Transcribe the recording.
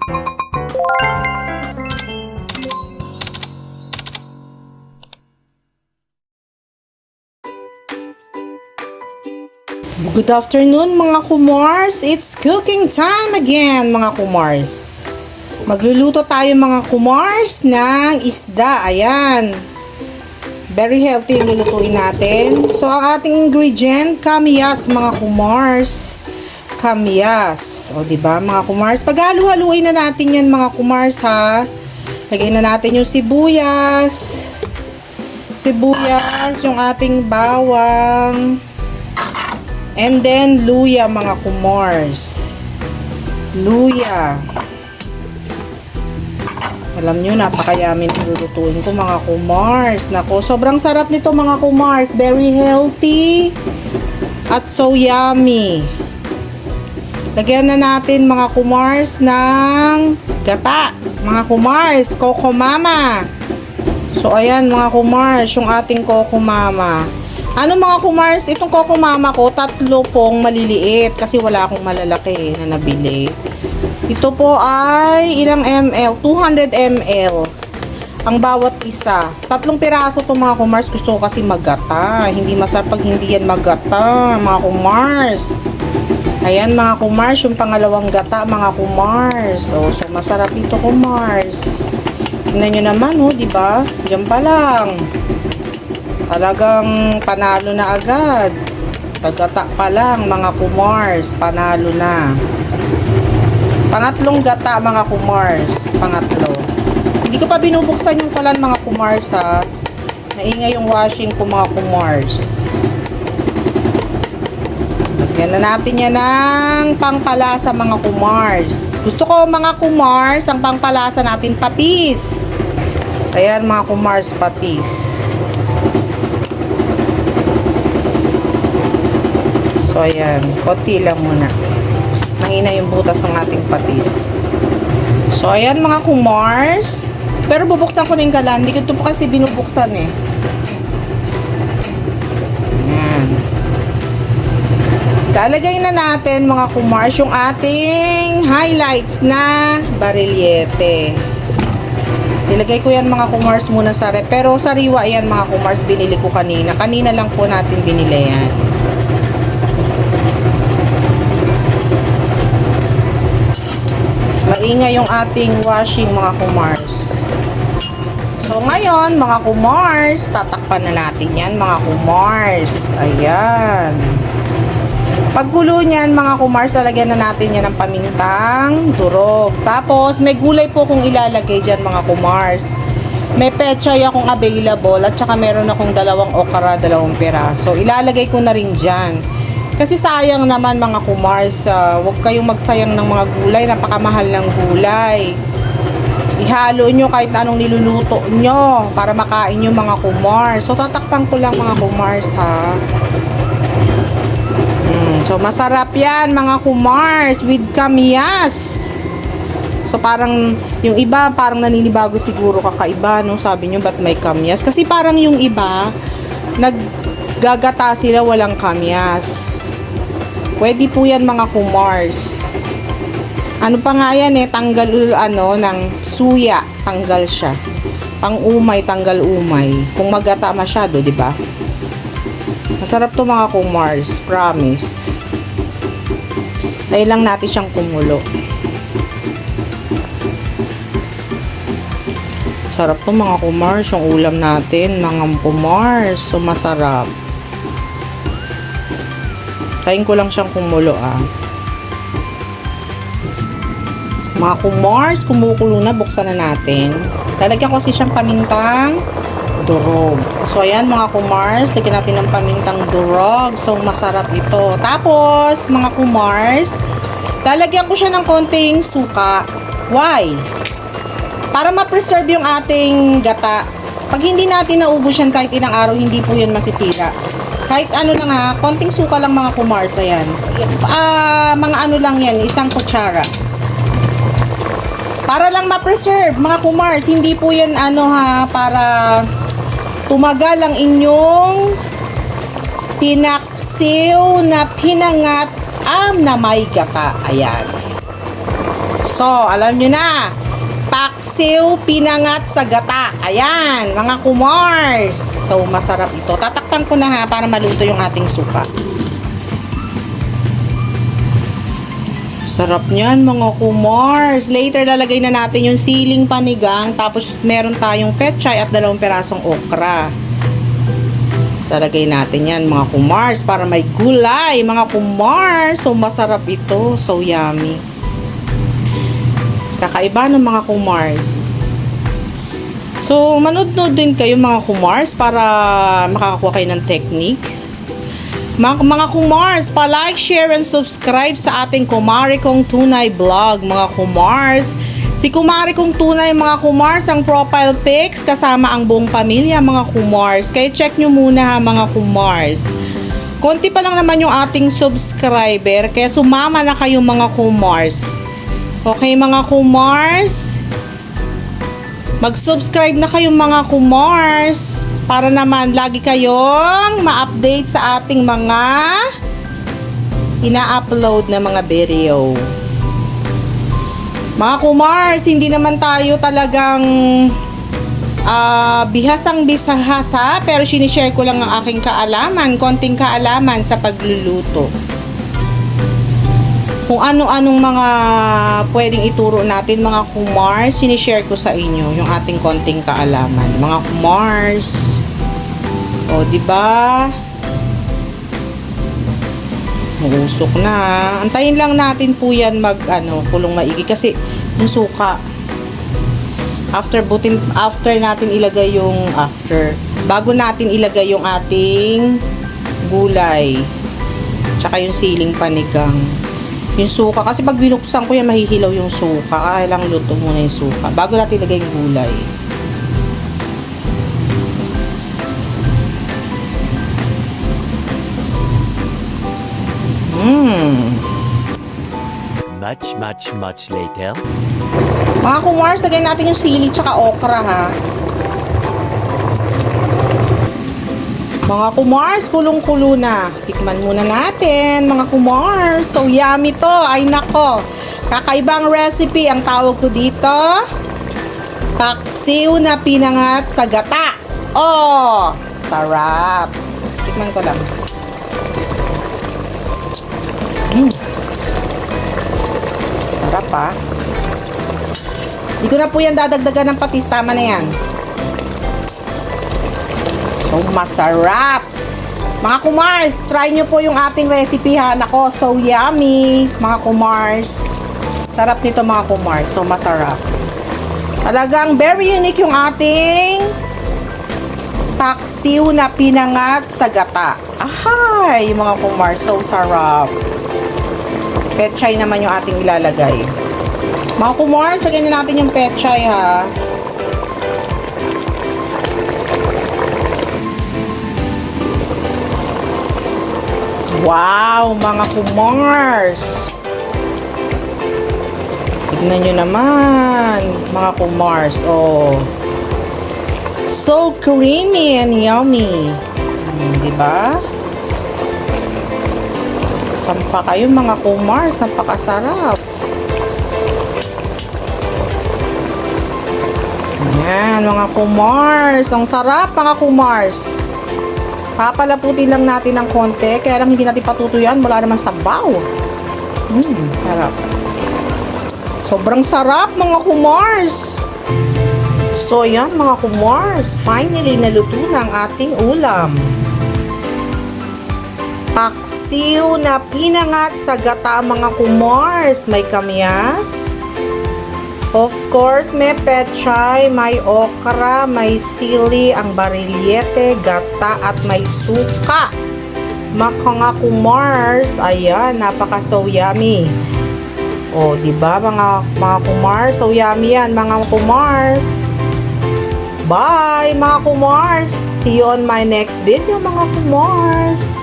Good afternoon mga kumars! It's cooking time again mga kumars. Magluluto tayo mga kumars ng isda. Ayan. Very healthy yung lulutuin natin. So ang ating ingredient, kamyas mga kumars. Kamyas. O diba mga kumars? Paghalu-haluin na natin yan mga kumars ha. Lagyan na natin yung sibuyas. Sibuyas, yung ating bawang. And then, luya mga kumars. Luya. Alam nyo, napakayamin ang lulutuin ko mga kumars. Nako, sobrang sarap nito mga kumars. Very healthy. At so yummy. Lagyan na natin mga kumars ng gata. Mga kumars, Coco Mama. So, ayan mga kumars, yung ating Coco Mama. Ano mga kumars, itong Coco Mama ko, 3 pong maliliit kasi wala akong malalaki na nabili. Ito po ay ilang ml? 200 ml ang bawat isa. 3 piraso to mga kumars. Gusto ko kasi magata. Hindi masarap pag hindi yan magata, mga kumars. Ayan mga kumars, yung pangalawang gata mga kumars. So masarap ito kumars. Tingnan nyo naman, oh, diba? Diyan pa lang. Talagang panalo na agad. Pagkata pa lang mga kumars, panalo na. Pangatlong gata mga kumars. Pangatlo. Hindi ko pa binubuksan yung kalan mga kumars ha. Maingay yung washing ko mga kumars. Yan na natin yan ng pangpalasa mga kumars. Gusto ko mga kumars, ang pangpalasa natin patis. Ayan mga kumars, patis. So, ayan. Konti lang muna. Mahina yung butas ng ating patis. So, ayan mga kumars. Pero bubuksan ko na yung kalan. Hindi ko ito pa kasi binubuksan eh. Ayan. Lalagay na natin mga kumars yung ating highlights na barilyete. Ilagay ko yan mga kumars muna sa rep. Pero sariwa yan mga kumars. Binili ko kanina. Kanina lang po natin binili yan. Maingay yung ating washing mga kumars. So ngayon mga kumars, tatakpan na natin yan mga kumars. Ayan. Pagkulo niyan mga kumars, lalagyan na natin yan ng pamintang durog. Tapos may gulay po kung ilalagay dyan mga kumars. May pechay akong available at saka meron akong 2 okra, 2 piraso. Ilalagay ko na rin dyan. Kasi sayang naman mga kumars, huwag kayong magsayang ng mga gulay, napakamahal ng gulay. Ihalo nyo kahit anong niluluto nyo para makain nyo mga kumars. So tatakpan ko lang mga kumars ha. So masarap yan mga kumars with kamyas. So parang yung iba parang naninibago siguro kakaiba no, sabi nyo ba't may kamyas? Kasi parang yung iba naggagata sila walang kamyas. Pwede po yan mga kumars. Ano pa nga yan eh, tanggal ng suya, tanggal siya. Pang-umay, tanggal umay. Kung magata masyado, di ba? Masarap to mga kumars, promise. Dahil lang natin siyang kumulo. Sarap to mga kumars, yung ulam natin, mga kumars. So masarap. Tayin ko lang siyang kumulo Mga kumars, kumukulo na, buksan na natin. Lalagyan ko kasi siyang pamintang durog. So ayan mga kumars, lagyan natin ng pamintang durog. So masarap ito. Tapos mga kumars, lalagyan ko siya ng konting suka. Why? Para ma-preserve yung ating gata. Pag hindi natin naubos yan kahit ilang araw, hindi po yan masisira. Kahit ano lang ha, konting suka lang mga kumars, ayan. Mga ano lang yan, 1 kutsara. Para lang ma-preserve, mga kumars. Hindi po yan ano ha, para tumagal ang inyong pinaksiw na pinangat na may gata. Ayan. So, alam nyo na. Paksiw, pinangat sa gata. Ayan, mga kumars. So, masarap ito. Tatakpan ko na ha para maluto yung ating suka. Sarap niyan, mga kumars. Later, lalagay na natin yung siling panigang. Tapos, meron tayong pechay at 2 perasong okra. Lalagay natin yan, mga kumars, para may gulay, mga kumars. So, masarap ito. So, yummy. Kakaiba ng mga kumars. So, manood-nood din kayo, mga kumars, para makakakuha kayo ng technique. Mga kumars, pa-like, share, and subscribe sa ating Kumari Kong Tunay vlog, mga kumars. Si Kumari Kong Tunay, mga kumars, ang profile pics kasama ang buong pamilya, mga kumars. Kaya check nyo muna ha, mga kumars. Konti pa lang naman yung ating subscriber, kaya sumama na kayo, mga kumars. Okay, mga kumars? Mag-subscribe na kayo, mga kumars, para naman lagi kayong ma-update sa ating mga ina-upload na mga video. Mga kumars, hindi naman tayo talagang bihasang bisahasa, pero sinishare ko lang ang aking kaalaman, konting kaalaman sa pagluluto. Kung ano-anong mga pwedeng ituro natin, mga kumars, sinishare ko sa inyo yung ating konting kaalaman, mga kumars. O, diba? Usok na. Antayin lang natin po yan kulong maigi kasi yung suka. Bago natin ilagay yung ating gulay. Tsaka yung siling panigang. Yung suka, kasi pag binuksan ko yan, mahihilaw yung suka. Kailang luto muna yung suka bago natin ilagay yung gulay. Much later. Mga kumars, lagay natin yung sili tsaka okra ha. Mga kumars, kulong-kulo na. Tikman muna natin, mga kumars. So yummy to. Ay nako. Kakaibang recipe ang tawag ko dito. Paksiw na pinangat sa gata. Oh, sarap. Tikman ko lang. Sarap ha. Hindi ko na po yan dadagdagan ng patis. Tama na yan. So, masarap. Mga kumars, try nyo po yung ating recipe ha. Nako, so yummy. Mga kumars. Sarap nito, mga kumars. So, masarap. Talagang very unique yung ating paksiw na pinangat sa gata. Ahay, mga kumars. So, sarap. Pechay naman yung ating ilalagay. Mga kumars, lagyan na natin yung pechay ha. Wow, mga kumars. Tignan nyo naman, mga kumars. Oh. So creamy and yummy. Diba? Sampa kayo, mga kumars. Napakasarap. Ayan, mga kumars. Ang sarap, mga kumars. Papalaputin lang natin ng konti. Kaya lang hindi natin patutuyan. Wala naman sabaw. Sarap. Sobrang sarap, mga kumars. So, yan, mga kumars. Finally, naluto na ang ating ulam. Paksiw na pinangat sa gata, mga kumars. May kamyas. Of course, may pechay, may okra, may sili, ang barilyete, gata, at may suka. Mga kumars, ayan, napaka so yummy. O, diba mga kumars? So yummy yan, mga kumars. Bye, mga kumars. See you on my next video, mga kumars.